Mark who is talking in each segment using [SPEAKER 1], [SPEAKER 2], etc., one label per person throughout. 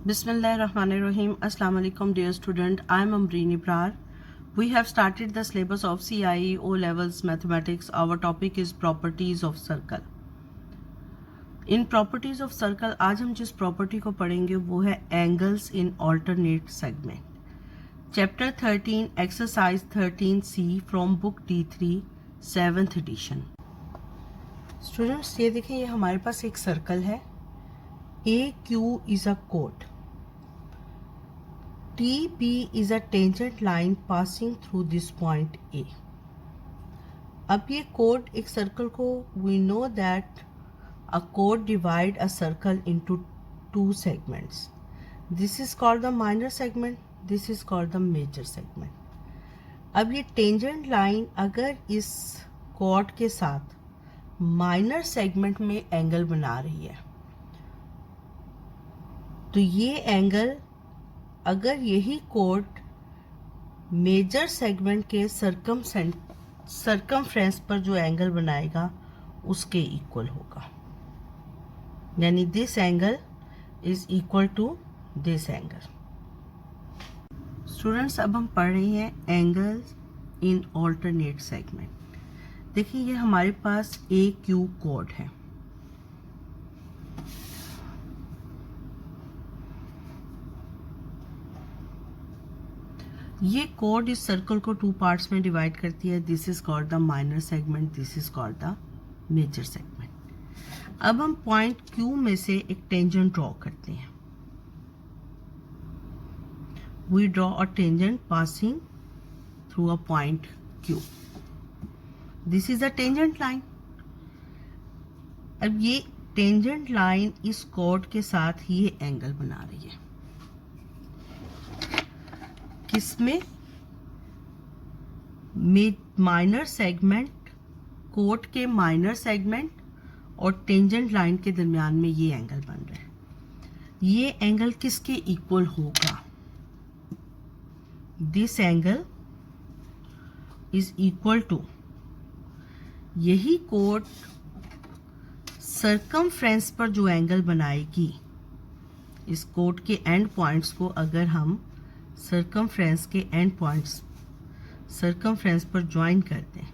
[SPEAKER 1] Bismillahirrahmanirrahim. Assalamu alaikum dear student. I am Amreen Ibrar. We have started the syllabus of CIE O levels mathematics. Our topic is properties of circle. In properties of circle आज हम जिस property को पढ़ेंगे वो है angles in alternate segment. Chapter 13 exercise 13C from book D3 7th edition. Students ये देखें, ये हमारे पास एक circle है. AQ is a chord. TP is a tangent line passing through this point A. अब ये chord एक circle को we know that a chord divide a circle into two segments. This is called the minor segment. This is called the major segment. अब ये tangent line अगर इस chord के साथ minor segment में angle बना रही है तो ये एंगल अगर यही कोड मेजर सेगमेंट के सरकमफ्रेंस पर जो एंगल बनाएगा उसके इक्वल होगा, यानी this angle is equal to this angle. Students अब हम पढ़ रहे हैं एंगल्स इन ऑल्टरनेट सेगमेंट. देखिए ये हमारे पास ए क्यू कोड है. ये कोड इस सर्कल को टू पार्ट्स में डिवाइड करती है. This is called the minor segment, this is called the major segment. अब हम पॉइंट क्यू में से एक टेंजेंट ड्रॉ करते हैं. We draw a tangent passing through a point Q. This is a tangent line. अब ये टेंजेंट लाइन इस कोड के साथ ही ये एंगल बना रही है. किसमें? माइनर सेगमेंट, कोड के माइनर सेगमेंट और टेंजेंट लाइन के दरमियान में ये एंगल बन रहा है. ये एंगल किसके इक्वल होगा? This angle is equal to, यही कोड सरकमफ्रेंस पर जो एंगल बनाएगी, इस कोड के एंड पॉइंट्स को अगर हम सरकमफ्रेंस के एंड पॉइंट्स सरकमफ्रेंस पर ज्वाइन करते हैं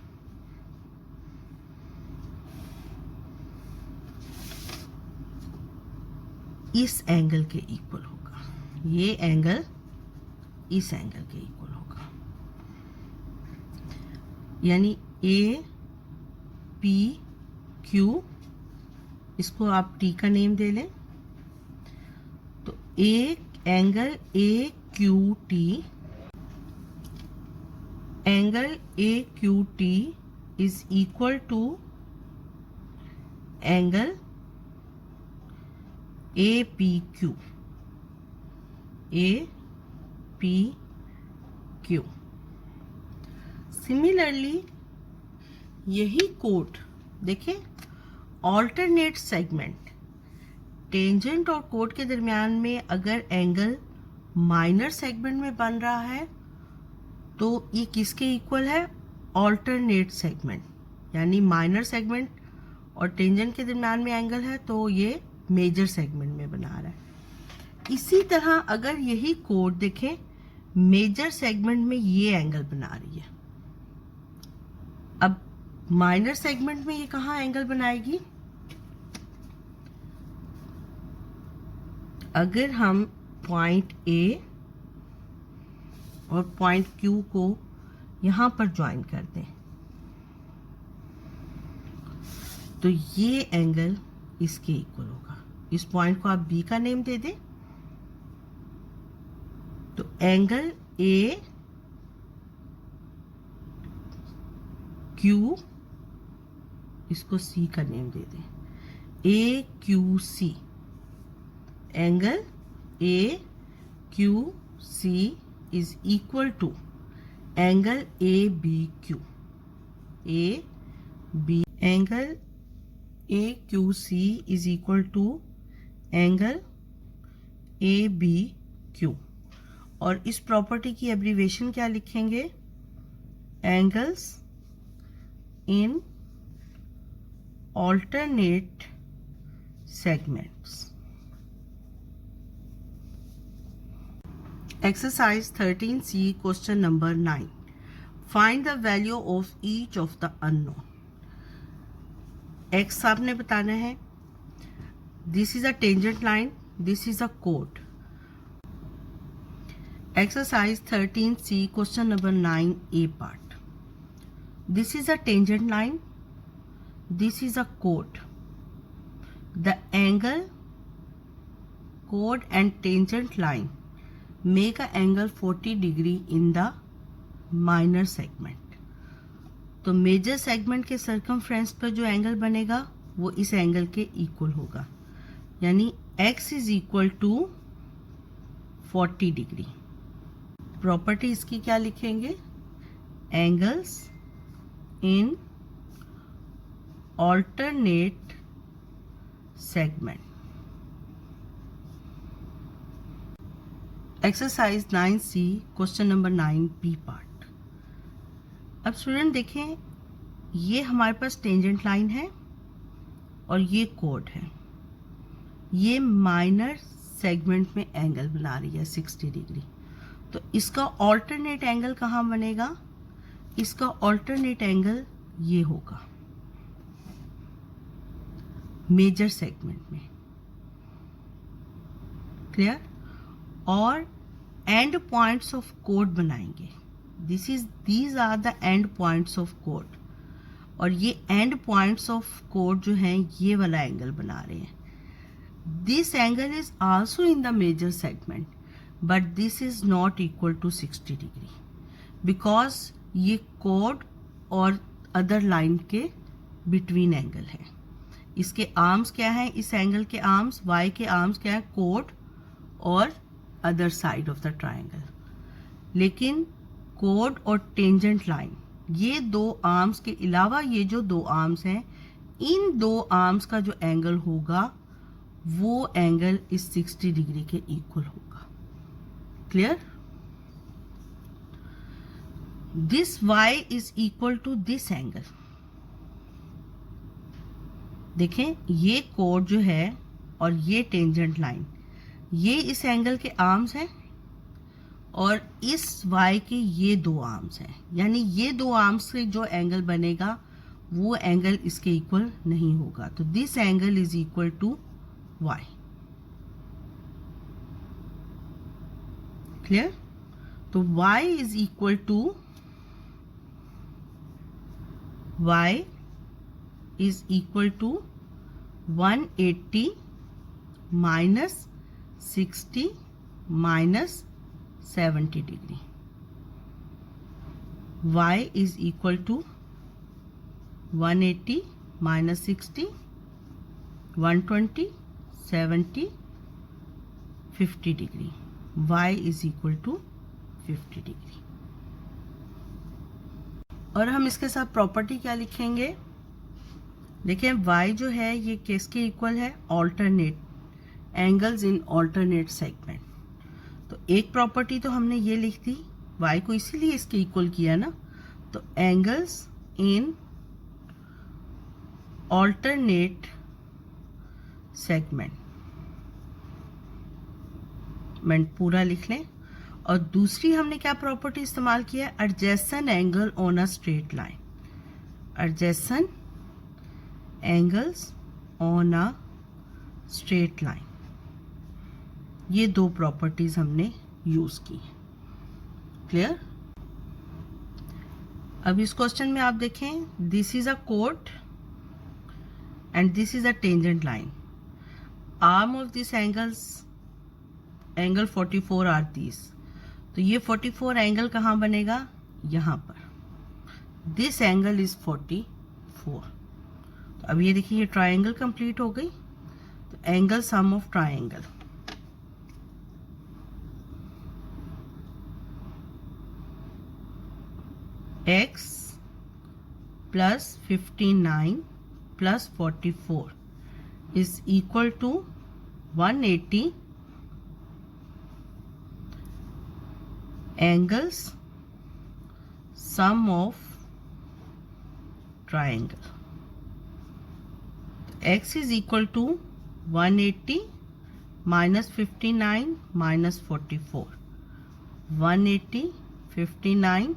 [SPEAKER 1] इस एंगल के इक्वल होगा. ये एंगल इस एंगल के इक्वल होगा, यानी ए पी क्यू, इसको आप टी का नेम दे लें. तो A angle A Q T, angle A Q T is equal to angle A P Q. A P Q. Similarly यही कोड देखें, ऑल्टरनेट सेगमेंट, टेंजेंट और कोड के दरमियान में अगर एंगल माइनर सेगमेंट में बन रहा है तो ये किसके इक्वल है? ऑल्टरनेट सेगमेंट, यानी माइनर सेगमेंट और टेंजेंट के दरमियान में एंगल है तो ये मेजर सेगमेंट में बना रहा है. इसी तरह अगर यही कोड देखें, मेजर सेगमेंट में ये एंगल बना रही है. अब माइनर सेगमेंट में ये कहाँ एंगल बनाएगी? अगर हम पॉइंट ए और पॉइंट क्यू को यहां पर ज्वाइन कर दें तो ये एंगल इसके इक्वल होगा. इस पॉइंट को आप बी का नेम दे दें. तो एंगल ए क्यू, इसको सी का नेम दे दें. A Q C, angle A Q C is equal to angle A B Q. A B, angle A Q C is equal to angle A B Q. और इस property की abbreviation क्या लिखेंगे? Angles in alternate segments. Exercise 13C, question number 9. Find the value of each of the unknown. X आपने बताना है. This is a tangent line. This is a chord. Exercise 13C, question number 9A part. This is a tangent line. This is a chord. The angle, chord and tangent line make an angle 40 degree in the minor segment. तो major segment के circumference पर जो angle बनेगा वो इस angle के equal होगा, यानी x is equal to 40 degree. Property इसकी क्या लिखेंगे? Angles in alternate segment. Exercise 9C, question number 9B part. अब स्टूडेंट देखें, ये हमारे पास टेंजेंट लाइन है और ये कोड है. ये माइनर सेगमेंट में एंगल बना रही है 60 डिग्री. तो इसका ऑल्टरनेट एंगल कहाँ बनेगा? इसका ऑल्टरनेट एंगल ये होगा मेजर सेगमेंट में. क्लियर? और एंड पॉइंट्स ऑफ कोड बनाएंगे. These are the end points of कोड. और ये एंड पॉइंट्स ऑफ कोड जो हैं ये वाला एंगल बना रहे हैं. This angle is also in the major segment but this is not equal to 60 degree because ये कोड और अदर लाइन के बिटवीन एंगल है. इसके आर्म्स क्या हैं? इस एंगल के आर्म्स, y के आर्म्स क्या है? कोड और other side of the triangle. लेकिन कोड और टेंजेंट लाइन, ये दो आर्म्स के अलावा ये जो दो आर्म्स हैं, इन दो आर्म्स का जो एंगल होगा वो एंगल इस 60 डिग्री के इक्वल होगा. Clear? This y is equal to this angle. देखें, ये कोड जो है और ये टेंजेंट लाइन, ये इस एंगल के आर्म्स हैं और इस y के ये दो आर्म्स हैं. यानी ये दो आर्म्स से जो एंगल बनेगा वो एंगल इसके इक्वल नहीं होगा. तो this angle is equal to y. Clear? तो y is equal to y is equal to 180 minus 60 minus 70 degree. Y is equal to 180 minus 60, 120, 70, 50 degree. Y is equal to 50 degree. और हम इसके साथ property क्या लिखेंगे? देखिए, y जो है ये किसके इक्वल है? Alternate angles in alternate segment. तो एक प्रॉपर्टी तो हमने ये लिख दी, y को इसीलिए इसके इक्वल किया ना. तो एंगल्स इन ऑल्टरनेट सेगमेंट पूरा लिख लें. और दूसरी हमने क्या प्रॉपर्टी इस्तेमाल किया? Adjacent angle on a straight line. Adjacent angles on a straight line. ये दो प्रॉपर्टीज हमने यूज की. क्लियर? अब इस क्वेश्चन में आप देखें, दिस इज अ कोड and this is a tangent line. Arm of this angle 44 are this. तो ये 44 एंगल कहाँ बनेगा? यहाँ पर. This angle is 44. तो अब ये देखिए, ये ट्राइंगल कंप्लीट हो गई. तो angle sum of triangle, x plus 59 plus 44 is equal to 180 angles sum of triangle. X is equal to 180 minus 59 minus 44. 180, 59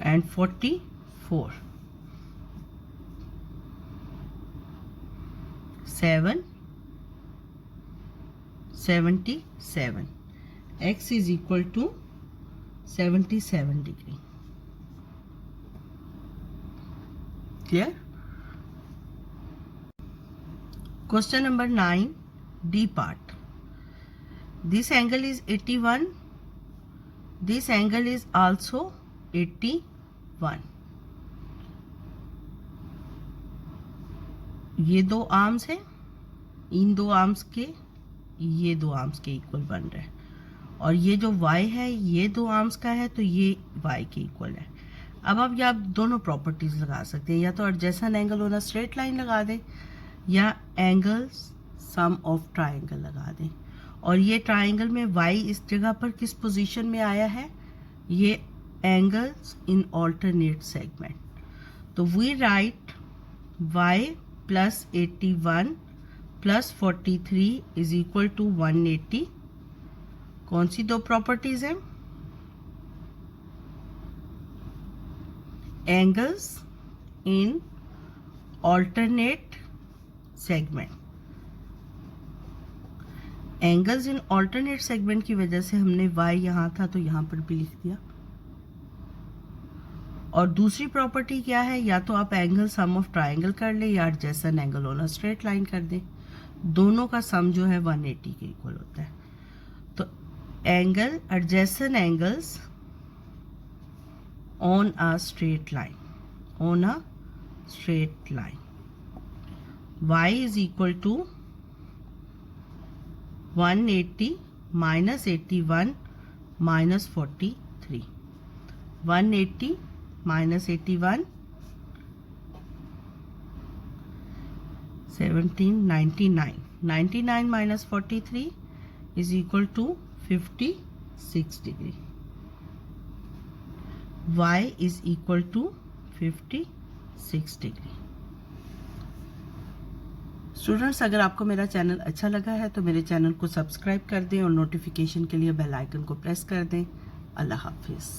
[SPEAKER 1] and 44, 7, 77. X is equal to 77 degree. Clear? Question number 9, D part. This angle is 81. This angle is also 81. ये दो arms हैं, इन दो arms के ये दो arms के equal बन रहे हैं, और ये जो y है ये दो आर्म्स का है तो ये y के इक्वल है। अब आप दोनों प्रॉपर्टीज लगा सकते हैं, या तो adjacent angle on a straight line लगा दें या एंगल्स सम ऑफ ट्राइंगल लगा दें। और ये ट्राइंगल में y इस जगह पर किस पोजीशन में आया है, ये एंगल्स इन ऑल्टरनेट सेगमेंट। तो we write y plus 81 plus 43 is equal to 180। कौन सी दो प्रॉपर्टीज हैं? Angles in alternate segment. Angles in alternate segment की वजह से हमने y यहां था तो यहां पर भी लिख दिया। और दूसरी प्रॉपर्टी क्या है, या तो आप एंगल सम ऑफ ट्राइंगल कर ले या adjacent angle on a straight line कर दें। दोनों का सम जो है 180 के इक्वल होता है। तो angle adjacent angles on a straight line, on a straight line, y is equal to 180 minus 81 minus 43. 180 minus 81, 17, 99. 99 minus 43 is equal to 56 degree. Y is equal to 56 degree. Students, अगर आपको मेरा चैनल अच्छा लगा है तो मेरे चैनल को subscribe कर दें और नोटिफिकेशन के लिए बेल आइकन को प्रेस कर दें। अल्लाह हाफिज़।